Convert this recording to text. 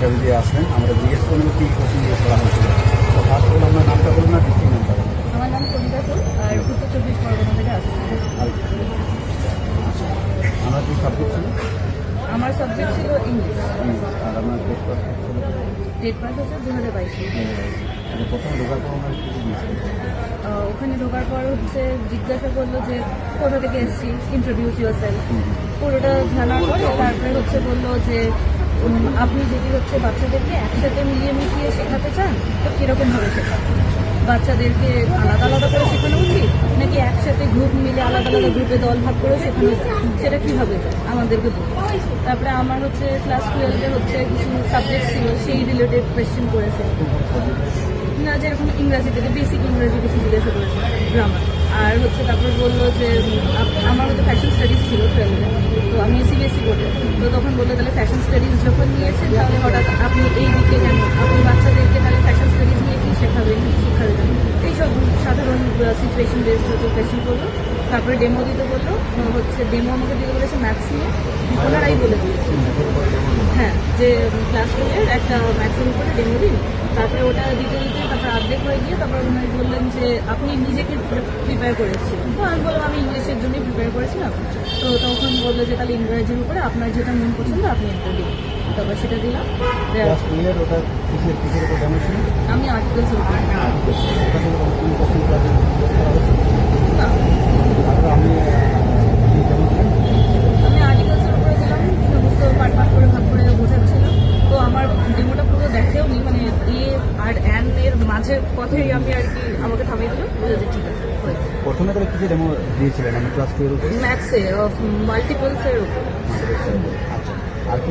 Interview দিয়ে আসলেন, আমরা জিজ্ঞেস করলাম কী কোচিং জিজ্ঞেস করা হয়েছিল। তো ফার্স্ট বললাম আপনার নামটা বলুন না, ডিস্ট্রিক্ট নামটা বলুন। আমার নাম কবিতা ফুল আর উত্তর 24 পরগনা থেকে আসছি। আর আমার কি সাবজেক্ট ছিল? আমার সাবজেক্ট ছিল ইংলিশ। আর আমার টেট পাস ছিল ডেট পাস হচ্ছে 2022। প্রথমে ঢোকার পর আমার কিছু দিয়েছিল। ওখানে ঢোকার পর হচ্ছে জিজ্ঞাসা করলো যে কোথা থেকে এসেছি, ইন্ট্রোডিউস ইউরসেলফ, পুরোটা জানার পরে তারপরে হচ্ছে বললো যে আপনি যদি হচ্ছে বাচ্চাদেরকে একসাথে মিলিয়ে মিশিয়ে শেখাতে চান তো কীরকমভাবে শেখান, বাচ্চাদেরকে আলাদা আলাদা করে শেখানো উচিত নাকি একসাথে গ্রুপ মিলে আলাদা আলাদা গ্রুপে দল ভাগ করে শেখানো যায়, সেটা কীভাবে যায় আমাদেরকে বলুন। তারপরে আমার হচ্ছে ক্লাস 12-এ হচ্ছে কিছু সাবজেক্ট ছিল, সেই রিলেটেড কোয়েশ্চেন করেছে না, যেরকম ইংরাজি থেকে বেসিক ইংরাজি কিছু জিজ্ঞাসা করেছে, গ্রামার। আর হচ্ছে তারপরে বললো যে আমার হচ্ছে ফ্যাশন স্টাডিজ ছিল 12-এ, তো আমি সিবিএসসি বোর্ডে, তো তখন বললো তাহলে ফ্যাশন স্টাডিজ যখন নিয়েছেন তাহলে হঠাৎ আপনি এই দিকে কেন, আপনি বাচ্চাদেরকে তাহলে ফ্যাশন স্টাডিজ নিয়ে কী শেখাবেন, কী শিখাবেন, এইসব সাধারণ সিচুয়েশন বেসড হচ্ছে কোয়েশ্চেন করলো। তারপরে ডেমো দিতে বললো, হচ্ছে ডেমো আমাকে দিতে বলেছে ম্যাথস নিয়ে, ওনারাই বলে দিয়েছে হ্যাঁ যে ক্লাস 12-এর একটা ম্যাথসের উপরে ডেমো দিন। তারপরে ওটা দিতে দিতে তারপরে অর্ধেক হয়ে গিয়ে তারপরে ওনারা বললেন যে আপনি নিজেকে প্রিপেয়ার করেছিলেন, তো আমি বললাম আমি ইংলিশের জন্যই প্রিপেয়ার করেছিলাম। তো তখন বললো যে তাহলে ইংরেজির উপরে আপনার যেটা মন পছন্দ আপনি একটা দিন, তারপর সেটা দিলাম। আমি আর্টিকেলসের উপরে আমি আর্টিকেলসের উপরে দিলাম, সমস্ত পার্ট পার্ট করে ভাগ করে বোঝাচ্ছিলাম। তো আমার ডেমোটা পুরো দেখেও নি, মানে এ আর অ্যান এর মাঝের পথেই আমি আর কি আমাকে থামিয়ে দিল, বুঝে যে ঠিক আছে হয়েছে। প্রথমে তাহলে কিছু ডেমো দিয়েছিলেন আমি ক্লাস 12 ম্যাথসে মাল্টিপলসের উপর। আচ্ছা, আর কি